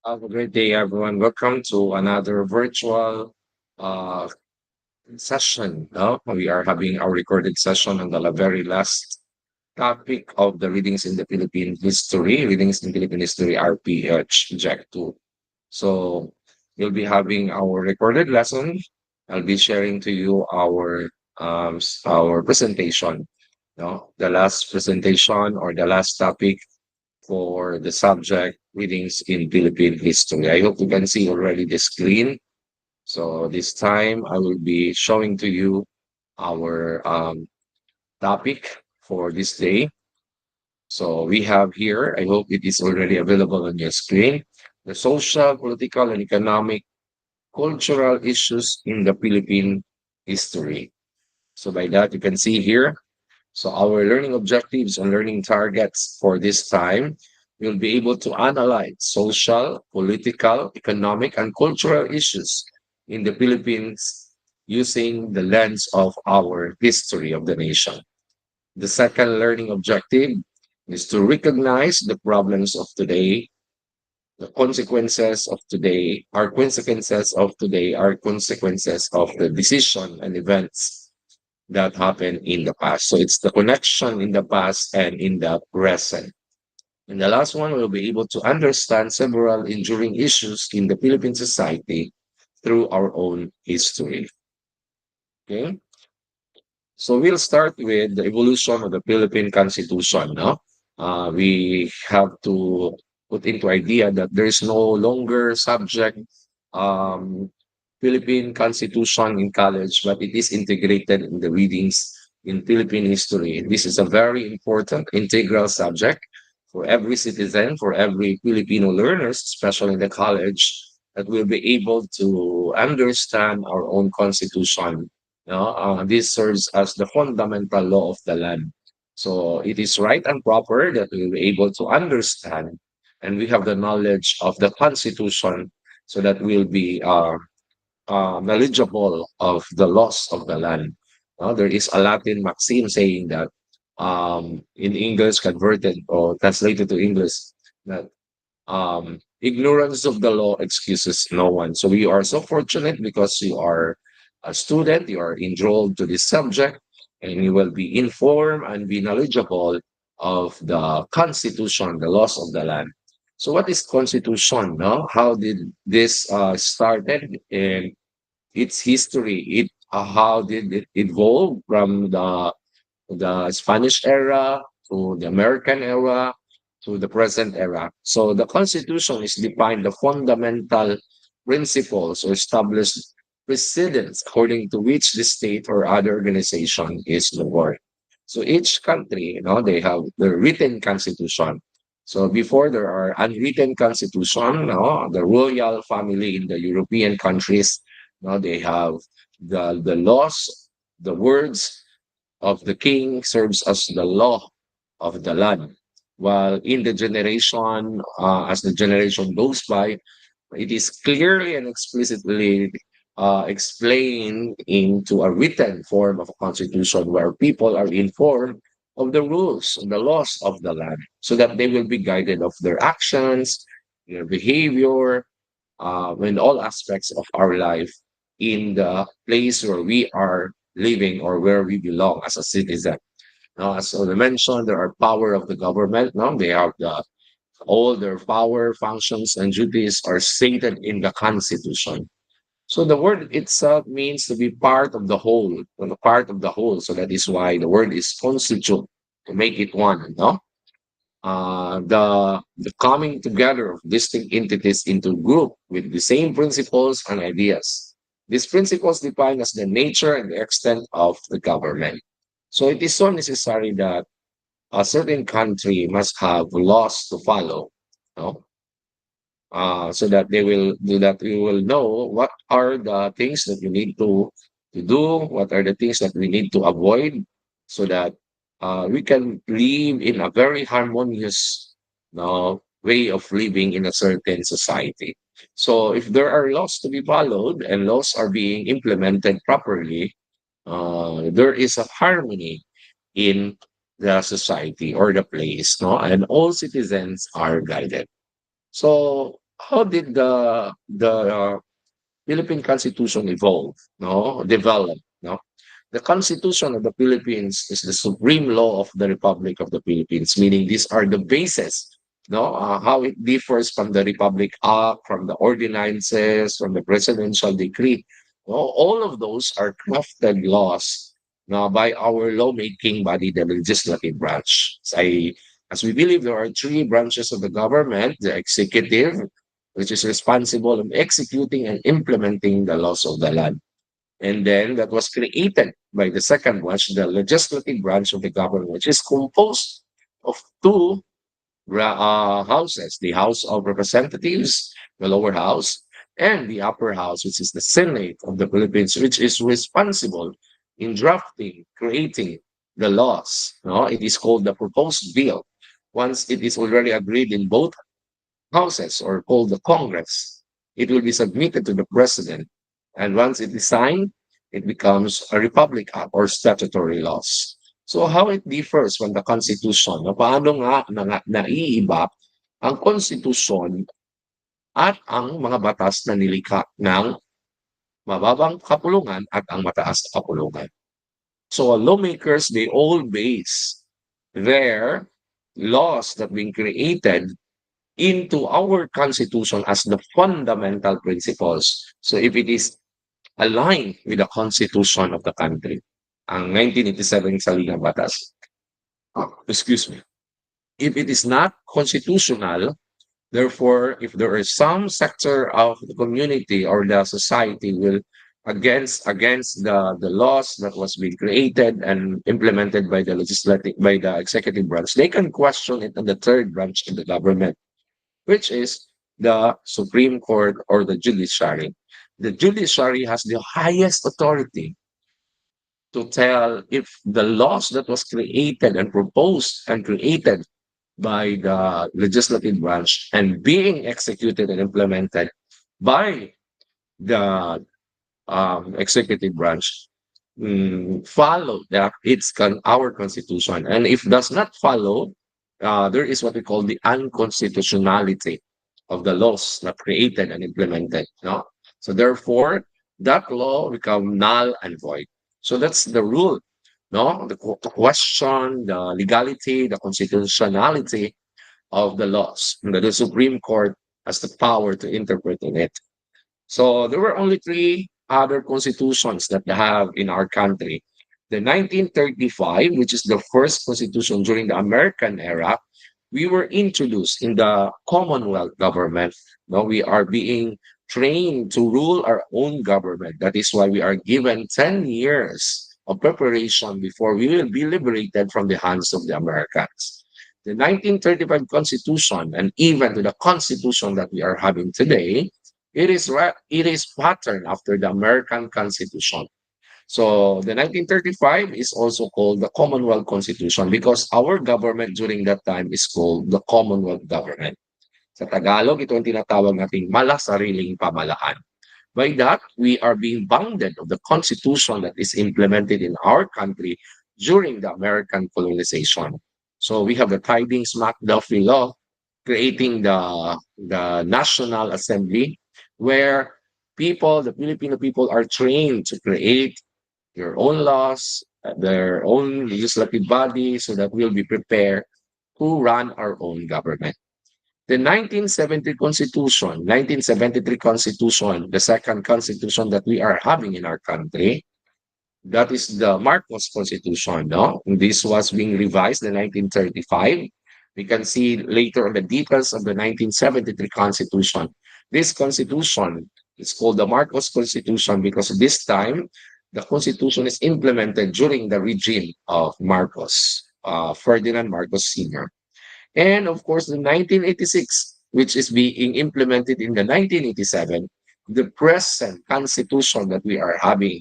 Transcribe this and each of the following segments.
Have a great day, everyone. Welcome to another virtual uh, session. No? We are having our recorded session on the very last topic of the readings in the Philippine history, readings in Philippine history, RPH Jack 2. So we'll be having our recorded lesson. I'll be sharing to you our presentation. No? The last presentation or the last topic for the subject readings in Philippine history. I hope you can see already the screen. So this time I will be showing to you our topic for this day. So we have here, I hope it is already available on your screen, the social, political, and economic, cultural issues in the Philippine history. So by that, you can see here, so our learning objectives and learning targets for this time will be able to analyze social, political, economic, and cultural issues in the Philippines using the lens of our history of the nation. The second learning objective is to recognize the problems of today, the consequences of today, our consequences of the decision and events that happened in the past. So it's the connection in the past and in the present. And the last one, we'll be able to understand several enduring issues in the Philippine society through our own history. Okay. So we'll start with the evolution of the Philippine Constitution. No? We have to put into idea that there is no longer subject um, Philippine Constitution in college, but it is integrated in the readings in Philippine history. This is a very important integral subject for every citizen, for every Filipino learners, especially in the college, that will be able to understand our own constitution. No? This serves as the fundamental law of the land. So it is right and proper that we will be able to understand and we have the knowledge of the constitution so that we'll be knowledgeable of the laws of the land. There is a Latin maxim saying that in English converted or translated to English that ignorance of the law excuses no one. So we are so fortunate because you are a student, you are enrolled to this subject, and you will be informed and be knowledgeable of the constitution, the laws of the land. So what is constitution? No? How did this started in its history? How did it evolve from the Spanish era to the American era to the present era. So the Constitution is defined the fundamental principles or established precedents according to which the state or other organization is governed. So each country, they have the written constitution. So before there are unwritten constitution, the royal family in the European countries, they have the laws, the words of the king serves as the law of the land. While in the generation, as the generation goes by, it is clearly and explicitly explained into a written form of a constitution where people are informed of the rules, the laws of the land, so that they will be guided of their actions, their behavior, in all aspects of our life in the place where we are living or where we belong as a citizen. Now, as I mentioned, there are power of the government. Now they have all their power, functions, and duties are stated in the Constitution. So the word itself means to be part of the whole, part of the whole. So that is why the word is constitute, to make it one. No, the coming together of distinct entities into group with the same principles and ideas. These principles define as the nature and the extent of the government. So it is so necessary that a certain country must have laws to follow, no? So that they will do that. We will know what are the things that we need to do, what are the things that we need to avoid, so that we can live in a very harmonious way of living in a certain society. So if there are laws to be followed and laws are being implemented properly, there is a harmony in the society or the place, no? And all citizens are guided. So how did the Philippine Constitution evolve, no, develop, no? The Constitution of the Philippines is the supreme law of the Republic of the Philippines, meaning these are the basis, no, how it differs from the Republic Act, from the ordinances, from the presidential decree. No, all of those are crafted laws now by our lawmaking body, the legislative branch. As we believe, there are three branches of the government: the executive, which is responsible of executing and implementing the laws of the land. And then that was created by the second branch, the legislative branch of the government, which is composed of two houses: the House of Representatives, the lower house, and the upper house, which is the Senate of the Philippines, which is responsible in drafting, creating the laws. No? It is called the proposed bill. Once it is already agreed in both houses or called the Congress, it will be submitted to the president. And once it is signed, it becomes a republic act or statutory laws. So how it differs from the Constitution? No, paano nga naiiba ang Constitution at ang mga batas na nilikha ng mababang kapulungan at ang mataas na kapulungan? So lawmakers, they all base their laws that being created into our constitution as the fundamental principles. So if it is aligned with the constitution of the country, ang 1987 saligang batas, excuse me, if it is not constitutional, therefore, if there is some sector of the community or the society will against the laws that was being created and implemented by the legislative by the executive branch, they can question it in the third branch of the government, which is the Supreme Court or the judiciary. The judiciary has the highest authority to tell if the laws that was created and proposed and created by the legislative branch and being executed and implemented by the executive branch follow that our constitution, and if does not follow, there is what we call the unconstitutionality of the laws that created and implemented. No, so therefore that law become null and void. So that's the rule. No, the question the legality, the constitutionality of the laws. The Supreme Court has the power to interpret in it. So there were only three other constitutions that they have in our country. The 1935, which is the first constitution during the American era, we were introduced in the Commonwealth government. Now we are being trained to rule our own government. That is why we are given 10 years of preparation before we will be liberated from the hands of the Americans. The 1935 Constitution and even to the Constitution that we are having today, it is patterned after the American Constitution. So the 1935 is also called the Commonwealth Constitution because our government during that time is called the Commonwealth Government. Sa Tagalog, ito ang tinatawag nating malasariling pamalaan. By that, we are being bounded of the constitution that is implemented in our country during the American colonization. So we have the Tidings-McDuffie Law creating the National Assembly where the Filipino people are trained to create their own laws, their own legislative body so that we'll be prepared to run our own government. The 1973 Constitution, the second Constitution that we are having in our country, that is the Marcos Constitution. No? This was being revised in 1935. We can see later on the details of the 1973 Constitution. This Constitution is called the Marcos Constitution because this time the Constitution is implemented during the regime of Marcos, Ferdinand Marcos Sr. And of course, the 1986, which is being implemented in the 1987, the present constitution that we are having,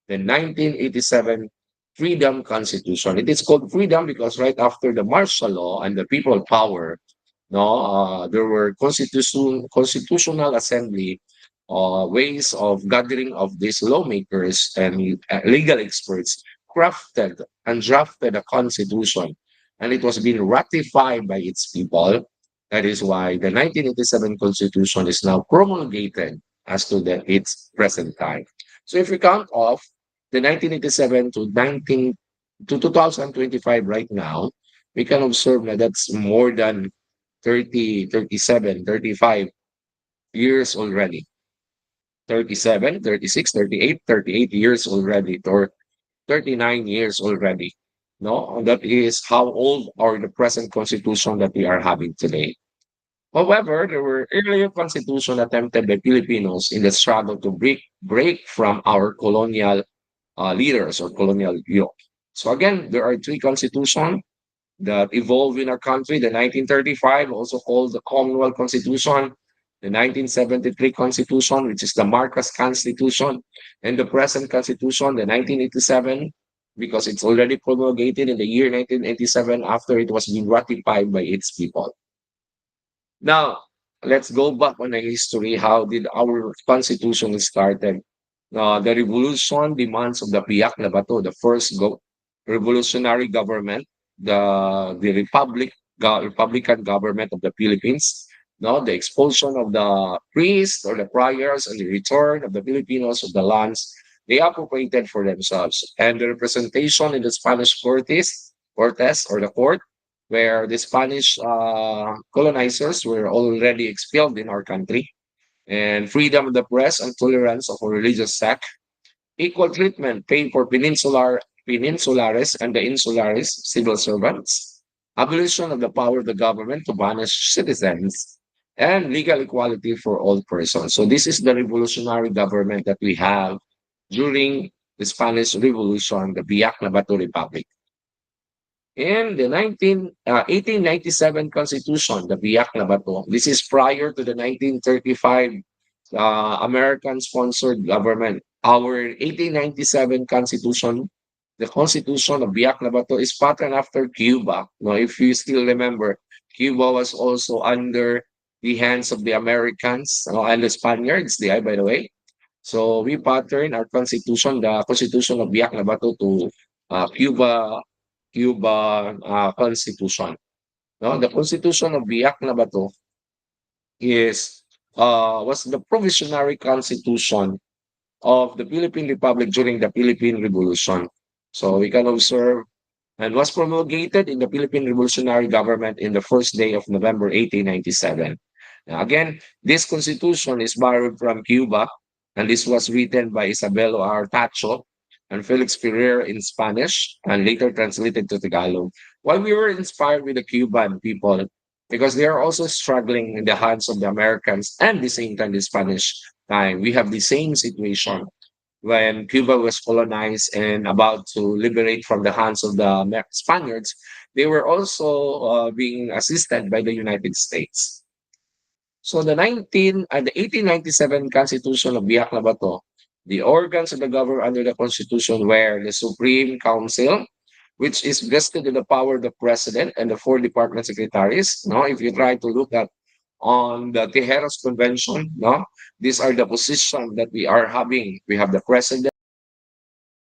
the 1987 Freedom Constitution. It is called freedom because right after the martial law and the people power, no, there were constitutional assembly ways of gathering of these lawmakers and legal experts crafted and drafted a constitution, and it was being ratified by its people That is why the 1987 Constitution is now promulgated as to its present time. So if we count off the 1987 to 2025 right now, we can observe that that's more than 30, 37, 35 years already. 37, 36, 38, 38 years already, or 39 years already. No, and that is how old are the present constitution that we are having today. However, there were earlier constitution attempted by Filipinos in the struggle to break from our colonial leaders or colonial yoke. So again, there are three constitutions that evolved in our country: the 1935, also called the Commonwealth Constitution; the 1973 Constitution, which is the Marcos Constitution; and the present Constitution, the 1987, because it's already promulgated in the year 1987 after it was being ratified by its people. Now, let's go back on the history. How did our constitution started? The revolution demands of the Piak na Bato, the first revolutionary government, the Republican government of the Philippines, no, the expulsion of the priests or the priors and the return of the Filipinos of the lands they appropriated for themselves, and the representation in the Spanish Cortes or the court, where the Spanish colonizers were already expelled in our country, and freedom of the press and tolerance of a religious sect, equal treatment paid for peninsulares and the insulares civil servants, abolition of the power of the government to banish citizens, and legal equality for all persons. So this is the revolutionary government that we have during the Spanish Revolution, the Biak na Bato Republic. In the 1897 Constitution, the Biak na Bato, this is prior to the 1935 American-sponsored government. Our 1897 Constitution, the Constitution of Biak na Bato, is patterned after Cuba. Now, if you still remember, Cuba was also under the hands of the Americans and the Spaniards, by the way. So we pattern our Constitution, the Constitution of Biak na Bato, to Cuba Constitution. No, the Constitution of Biak na Bato is was the provisionary constitution of the Philippine Republic during the Philippine Revolution. So we can observe and was promulgated in the Philippine Revolutionary Government in the first day of November 1897. Now, again, this constitution is borrowed from Cuba, and this was written by Isabelo Artacho and Felix Ferrer in Spanish and later translated to Tagalog. While we were inspired with the Cuban people, because they are also struggling in the hands of the Americans and the same time the Spanish time, we have the same situation when Cuba was colonized and about to liberate from the hands of the Spaniards. They were also being assisted by the United States. So the 1897 Constitution of Biak na Bato, the organs of the government under the Constitution were the Supreme Council, which is vested in the power of the president and the four department secretaries. No, if you try to look at on the Tejeros Convention, no, these are the positions that we are having. We have the president.